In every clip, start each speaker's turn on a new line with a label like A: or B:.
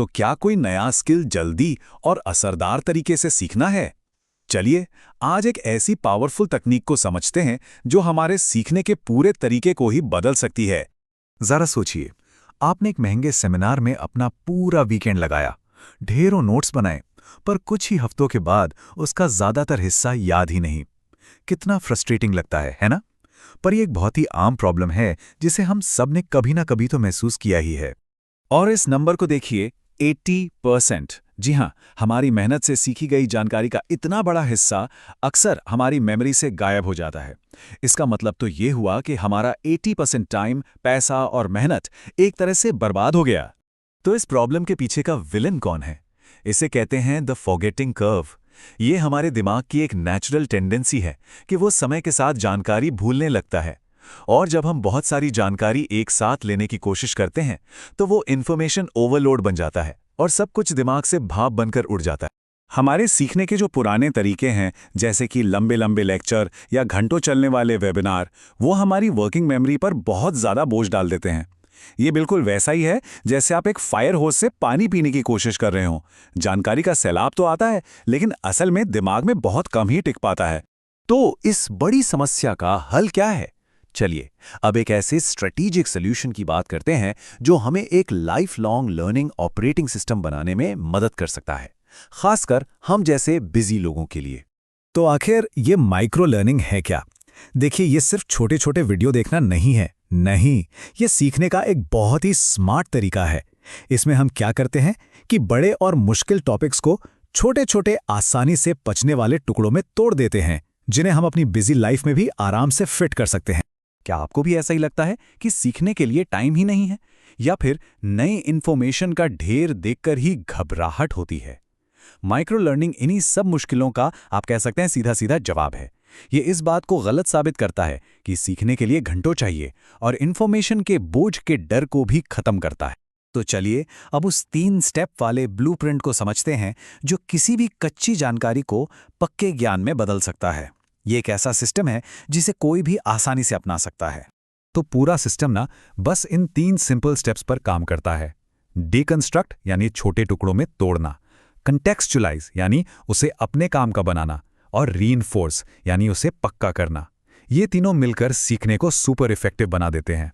A: तो क्या कोई नया स्किल जल्दी और असरदार तरीके से सीखना है? चलिए आज एक ऐसी पावरफुल तकनीक को समझते हैं जो हमारे सीखने के पूरे तरीके को ही बदल सकती है। जरा सोचिए, आपने एक महंगे सेमिनार में अपना पूरा वीकेंड लगाया, ढेरों नोट्स बनाए, पर कुछ ही हफ्तों के बाद उसका ज्यादातर हिस्सा याद ही नहीं। कितना फ्रस्ट्रेटिंग लगता है ना? पर यह एक बहुत ही आम प्रॉब्लम है जिसे हम सब ने कभी ना कभी तो महसूस किया ही है। और इस नंबर को देखिए, 80%। जी हाँ, हमारी मेहनत से सीखी गई जानकारी का इतना बड़ा हिस्सा अक्सर हमारी मेमोरी से गायब हो जाता है। इसका मतलब तो ये हुआ कि हमारा 80% टाइम, पैसा और मेहनत एक तरह से बर्बाद हो गया। तो इस प्रॉब्लम के पीछे का विलन कौन है? इसे कहते हैं द फॉरगेटिंग कर्व। ये हमारे दिमाग की एक नेचुरल टेंडेंसी है कि वो समय के साथ जानकारी भूलने लगता है। और जब हम बहुत सारी जानकारी एक साथ लेने की कोशिश करते हैं तो वो इन्फॉर्मेशन ओवरलोड बन जाता है और सब कुछ दिमाग से भाप बनकर उड़ जाता है। हमारे सीखने के जो पुराने तरीके हैं, जैसे कि लंबे लंबे लेक्चर या घंटों चलने वाले वेबिनार, वो हमारी वर्किंग मेमोरी पर बहुत ज़्यादा बोझ डाल देते हैं। ये बिल्कुल वैसा ही है जैसे आप एक फायर होस से पानी पीने की कोशिश कर रहे हो। जानकारी का सैलाब तो आता है, लेकिन असल में दिमाग में बहुत कम ही टिक पाता है। तो इस बड़ी समस्या का हल क्या है? चलिए अब एक ऐसे स्ट्रेटेजिक सॉल्यूशन की बात करते हैं जो हमें एक life long learning operating system बनाने में मदद कर सकता है, खासकर हम जैसे बिजी लोगों के लिए। तो आखिर ये माइक्रो लर्निंग है क्या? देखिए, ये सिर्फ छोटे छोटे वीडियो देखना नहीं है। नहीं, ये सीखने का एक बहुत ही स्मार्ट तरीका है। इसमें हम क्या करते हैं कि बड़े और मुश्किल टॉपिक्स को छोटे छोटे आसानी से पचने वाले टुकड़ों में तोड़ देते हैं, जिन्हें हम अपनी बिजी लाइफ में भी आराम से फिट कर सकते हैं। क्या आपको भी ऐसा ही लगता है कि सीखने के लिए टाइम ही नहीं है, या फिर नई इन्फॉर्मेशन का ढेर देखकर ही घबराहट होती है? माइक्रो लर्निंग इन्हीं सब मुश्किलों का आप कह सकते हैं सीधा सीधा जवाब है। ये इस बात को गलत साबित करता है कि सीखने के लिए घंटों चाहिए और इन्फॉर्मेशन के बोझ के डर को भी खत्म करता है। तो चलिए अब उस 3 स्टेप वाले ब्लूप्रिंट को समझते हैं जो किसी भी कच्ची जानकारी को पक्के ज्ञान में बदल सकता है। ये एक ऐसा सिस्टम है जिसे कोई भी आसानी से अपना सकता है। तो पूरा सिस्टम ना बस इन 3 सिंपल स्टेप्स पर काम करता है। डिकंस्ट्रक्ट यानी छोटे टुकड़ों में तोड़ना, कंटेक्सचुअलाइज यानी उसे अपने काम का बनाना, और रीइंफोर्स यानी उसे पक्का करना। ये तीनों मिलकर सीखने को सुपर इफेक्टिव बना देते हैं।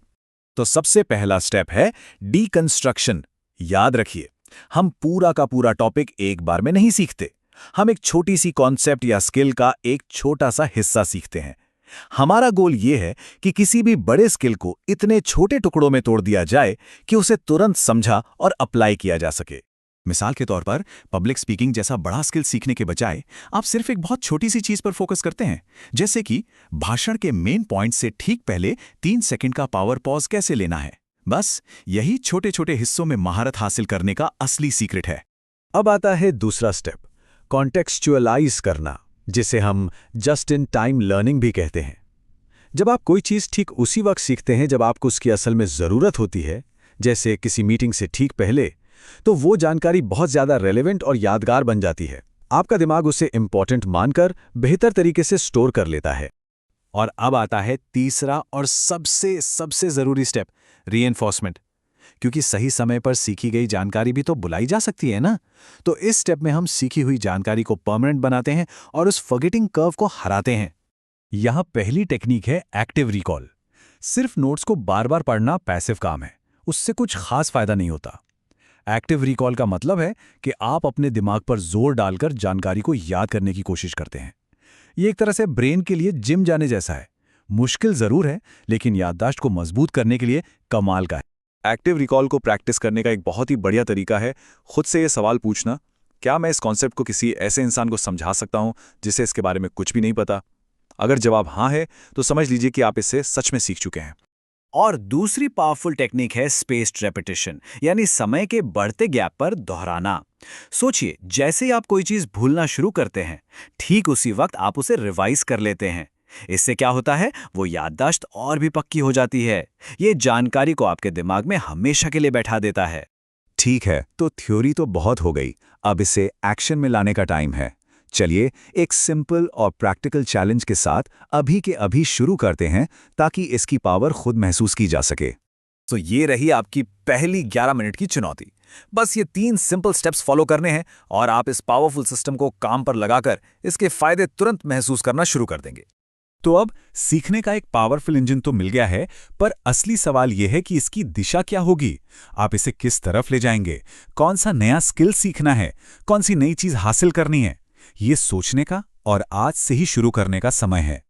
A: तो सबसे पहला स्टेप है डीकंस्ट्रक्शन। याद रखिए, हम पूरा का पूरा टॉपिक एक बार में नहीं सीखते। हम एक छोटी सी कॉन्सेप्ट या स्किल का एक छोटा सा हिस्सा सीखते हैं। हमारा गोल यह है कि किसी भी बड़े स्किल को इतने छोटे टुकड़ों में तोड़ दिया जाए कि उसे तुरंत समझा और अप्लाई किया जा सके। मिसाल के तौर पर, पब्लिक स्पीकिंग जैसा बड़ा स्किल सीखने के बजाय आप सिर्फ एक बहुत छोटी सी चीज पर फोकस करते हैं, जैसे कि भाषण के मेन पॉइंट से ठीक पहले 3 सेकंड का पावर पॉज कैसे लेना है। बस यही छोटे छोटे हिस्सों में महारत हासिल करने का असली सीक्रेट है। अब आता है दूसरा स्टेप, कॉन्टेक्सचुअलाइज करना, जिसे हम जस्ट इन टाइम लर्निंग भी कहते हैं। जब आप कोई चीज ठीक उसी वक्त सीखते हैं जब आपको उसकी असल में जरूरत होती है, जैसे किसी मीटिंग से ठीक पहले, तो वो जानकारी बहुत ज्यादा रेलेवेंट और यादगार बन जाती है। आपका दिमाग उसे इंपॉर्टेंट मानकर बेहतर तरीके से स्टोर कर लेता है। और अब आता है तीसरा और सबसे जरूरी स्टेप, रीइंफोर्समेंट। क्योंकि सही समय पर सीखी गई जानकारी भी तो बुलाई जा सकती है ना। तो इस स्टेप में हम सीखी हुई जानकारी को परमानेंट बनाते हैं और उस फॉरगेटिंग कर्व को हराते हैं। यहां पहली टेक्निक है एक्टिव रिकॉल। सिर्फ नोट्स को बार बार पढ़ना पैसिव काम है, उससे कुछ खास फायदा नहीं होता। एक्टिव रिकॉल का मतलब है कि आप अपने दिमाग पर जोर डालकर जानकारी को याद करने की कोशिश करते हैं। ये एक तरह से ब्रेन के लिए जिम जाने जैसा है। मुश्किल जरूर है, लेकिन याददाश्त को मजबूत करने के लिए कमाल का है। एक्टिव रिकॉल को प्रैक्टिस करने का एक बहुत ही बढ़िया तरीका है खुद से ये सवाल पूछना, क्या मैं इस कॉन्सेप्ट को किसी ऐसे इंसान को समझा सकता हूं जिसे इसके बारे में कुछ भी नहीं पता? अगर जवाब हाँ है तो समझ लीजिए कि आप इससे सच में सीख चुके हैं। और दूसरी पावरफुल टेक्निक है स्पेस्ड रेपिटेशन, यानी समय के बढ़ते गैप पर दोहराना। सोचिए, जैसे ही आप कोई चीज भूलना शुरू करते हैं, ठीक उसी वक्त आप उसे रिवाइज कर लेते हैं। इससे क्या होता है, वो याददाश्त और भी पक्की हो जाती है। ये जानकारी को आपके दिमाग में हमेशा के लिए बैठा देता है। ठीक है, तो थ्योरी तो बहुत हो गई, अब इसे एक्शन में लाने का टाइम है। चलिए एक सिंपल और प्रैक्टिकल चैलेंज के साथ अभी के अभी शुरू करते हैं ताकि इसकी पावर खुद महसूस की जा सके।
B: तो ये रही आपकी पहली 11 मिनट की चुनौती। बस ये 3 सिंपल स्टेप्स फॉलो करने हैं और आप इस पावरफुल सिस्टम को काम पर लगाकर इसके फायदे तुरंत महसूस करना शुरू कर देंगे।
A: तो अब सीखने का एक पावरफुल इंजन तो मिल गया है, पर असली सवाल यह है कि इसकी दिशा क्या होगी। आप इसे किस तरफ ले जाएंगे, कौन सा नया स्किल सीखना है, कौन सी नई चीज हासिल करनी है, ये सोचने का और आज से ही शुरू करने का समय है।